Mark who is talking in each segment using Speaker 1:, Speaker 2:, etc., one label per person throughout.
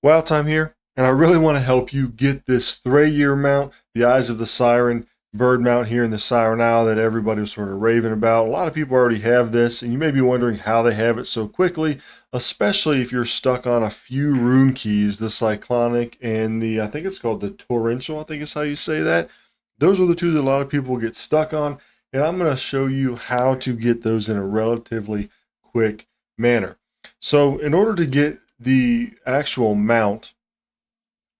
Speaker 1: WOW Time here, and I really want to help you get this Thrayir mount, the Eyes of the Siren bird mount here in the Siren Isle that everybody was sort of raving about. A lot of people already have this, and you may be wondering how they have it so quickly, especially if you're stuck on a few rune keys, the Cyclonic and I think it's called the Torrential, I think is how you say that. Those are the two that a lot of people get stuck on, and I'm going to show you how to get those in a relatively quick manner. So in order to get the actual mount,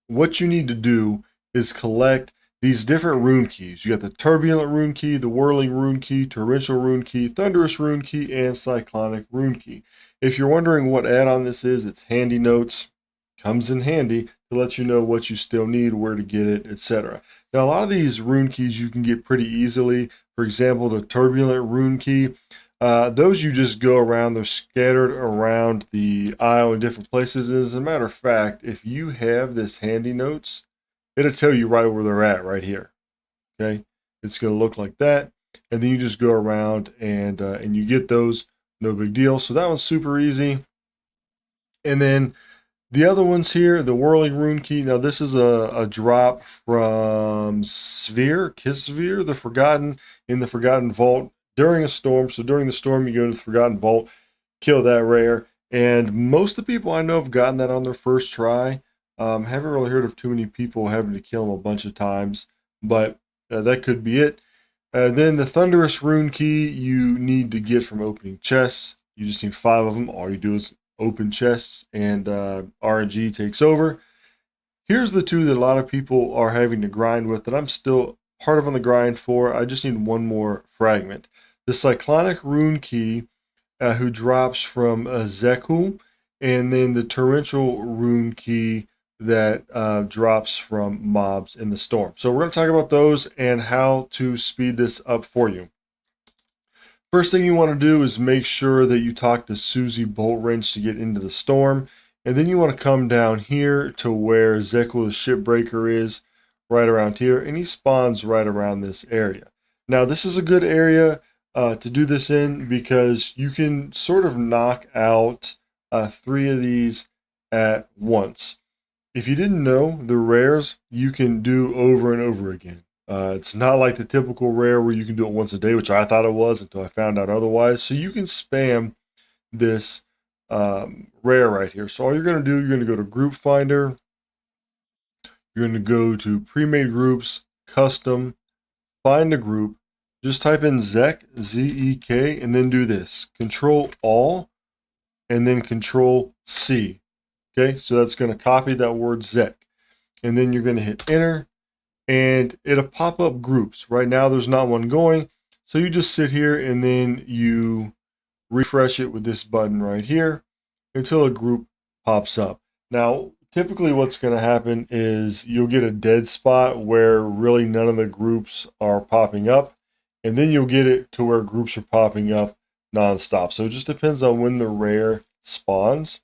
Speaker 1: what you need to do is collect these different rune keys. You got the Turbulent Runekey, the Whirling Runekey, Torrential Runekey, Thunderous Runekey, and Cyclonic Runekey. If you're wondering what add-on this is, it's Handy Notes. Comes in handy to let you know what you still need, where to get it, etc. Now, a lot of these rune keys you can get pretty easily. For example, the Turbulent Runekey, those you just go around, they're scattered around the isle in different places. As a matter of fact, if you have this Handy Notes, it'll tell you right where they're at right here. Okay, it's going to look like that, and then you just go around and you get those, no big deal. So that one's super easy. And then the other ones here, the Whirling Runekey. Now this is a drop from Kisvere, the Forgotten, in the Forgotten Vault during a storm. So during the storm, you go to the Forgotten Vault, kill that rare. And most of the people I know have gotten that on their first try. Haven't really heard of too many people having to kill them a bunch of times, but that could be it. Then the Thunderous Runekey you need to get from opening chests. You just need 5 of them. All you do is open chests, and RNG takes over. Here's the two that a lot of people are having to grind with that I'm still part of on the grind for. I just need one more fragment. The Cyclonic Runekey, who drops from Zeku, and then the Torrential Runekey that drops from mobs in the storm. So we're going to talk about those and how to speed this up for you. First thing you want to do is make sure that you talk to Susie Boltwrench to get into the storm. And then you want to come down here to where Zekel the Shipbreaker is, right around here. And he spawns right around this area. Now, this is a good area to do this in because you can sort of knock out 3 of these at once. If you didn't know, the rares you can do over and over again. It's not like the typical rare where you can do it once a day, which I thought it was until I found out otherwise. So you can spam this rare right here. So all you're going to do, you're going to go to Group Finder. You're going to go to Pre-Made Groups, Custom, find a group. Just type in Zek, Z-E-K, and then do this. Control-All, and then Control-C. Okay, so that's going to copy that word Zek. And then you're going to hit Enter. And it'll pop up groups. Right now there's not one going, so you just sit here and then you refresh it with this button right here until a group pops up. Now typically what's going to happen is you'll get a dead spot where really none of the groups are popping up, and then you'll get it to where groups are popping up nonstop. So it just depends on when the rare spawns,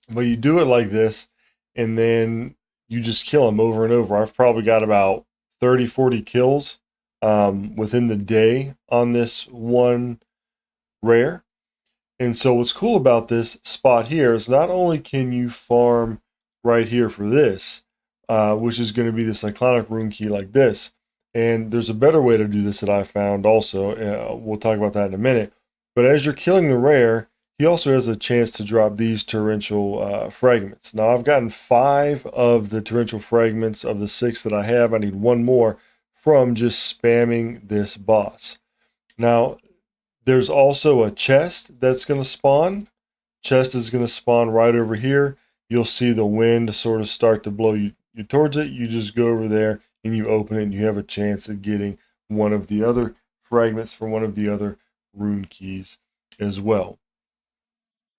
Speaker 1: but you do it like this, and then you just kill them over and over. I've probably got about 30, 40 kills within the day on this one rare. And so what's cool about this spot here is not only can you farm right here for this, which is going to be the Cyclonic Runekey like this, and there's a better way to do this that I found also. We'll talk about that in a minute. But as you're killing the rare, he also has a chance to drop these torrential fragments. Now I've gotten 5 of the torrential fragments of the 6 that I have. I need 1 more from just spamming this boss. Now there's also a chest that's going to spawn. Chest is going to spawn right over here. You'll see the wind sort of start to blow you towards it. You just go over there and you open it, and you have a chance of getting one of the other fragments from one of the other rune keys as well.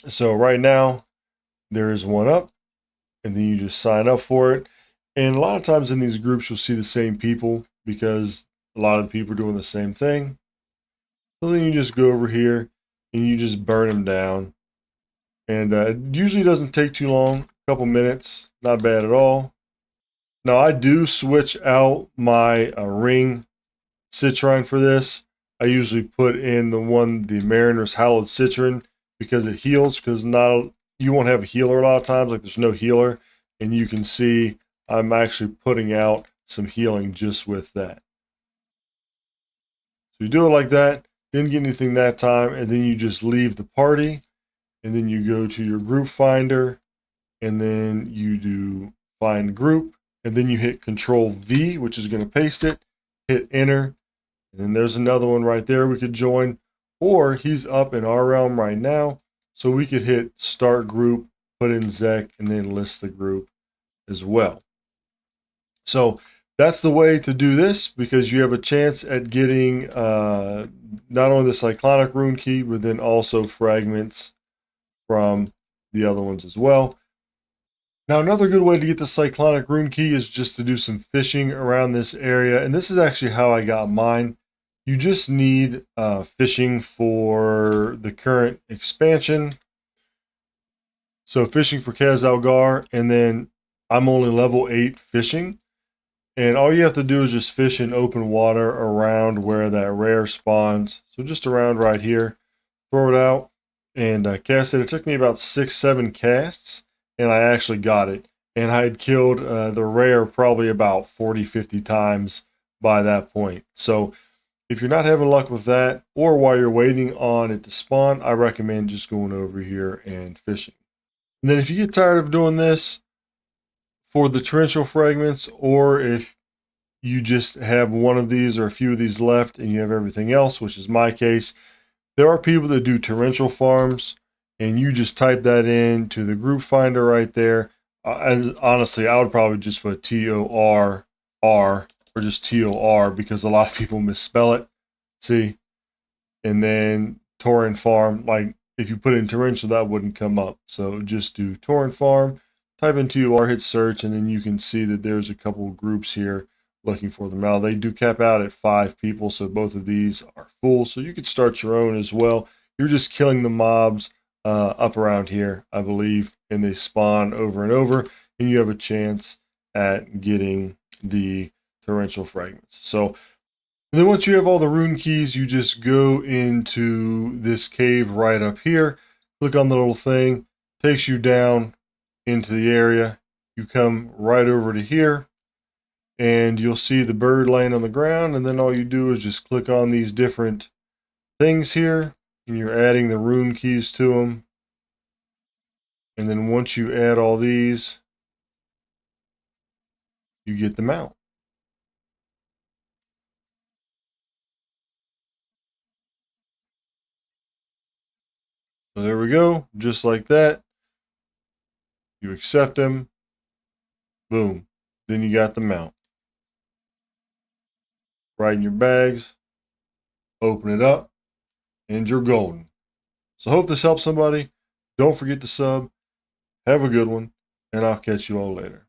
Speaker 1: So right now there is one up, and then you just sign up for it. And a lot of times in these groups you'll see the same people because a lot of the people are doing the same thing. So then you just go over here and you just burn them down. And it usually doesn't take too long, a couple minutes, not bad at all. Now I do switch out my ring citrine for this. I usually put in the Mariner's Hallowed Citron because it heals, because not you won't have a healer a lot of times, like there's no healer, and you can see I'm actually putting out some healing just with that. So you do it like that, didn't get anything that time, and then you just leave the party, and then you go to your group finder, and then you do find group, and then you hit Control V, which is going to paste it, hit enter, and then there's another one right there we could join, or he's up in our realm right now, so we could hit start group, put in Zek, and then list the group as well. So that's the way to do this, because you have a chance at getting not only the Cyclonic Runekey, but then also fragments from the other ones as well. Now, another good way to get the Cyclonic Runekey is just to do some fishing around this area, and this is actually how I got mine. You just need fishing for the current expansion. So fishing for Kaz-Algar, and then I'm only level 8 fishing. And all you have to do is just fish in open water around where that rare spawns. So just around right here, throw it out and cast it. It took me about 6-7 casts, and I actually got it. And I had killed the rare probably about 40-50 times by that point. So if you're not having luck with that, or while you're waiting on it to spawn, I recommend just going over here and fishing. And then if you get tired of doing this for the torrential fragments, or if you just have one of these or a few of these left and you have everything else, which is my case, there are people that do torrential farms, and you just type that in to the group finder right there. And honestly, I would probably just put TORR or just TOR, because a lot of people misspell it. See? And then torrent farm, like if you put in torrential, that wouldn't come up. So just do torrent farm, type in TOR, hit search, and then you can see that there's a couple of groups here looking for them. Now they do cap out at 5 people, so both of these are full. So you could start your own as well. You're just killing the mobs up around here, I believe, and they spawn over and over, and you have a chance at getting the torrential fragments. So and then once you have all the rune keys, you just go into this cave right up here, click on the little thing, takes you down into the area. You come right over to here, and you'll see the bird laying on the ground, and then all you do is just click on these different things here, and you're adding the rune keys to them. And then once you add all these, you get the mount. So there we go, just like that. You accept them, boom, then you got the mount. Right in your bags, open it up, and you're golden. So hope this helps somebody. Don't forget to sub. Have a good one, and I'll catch you all later.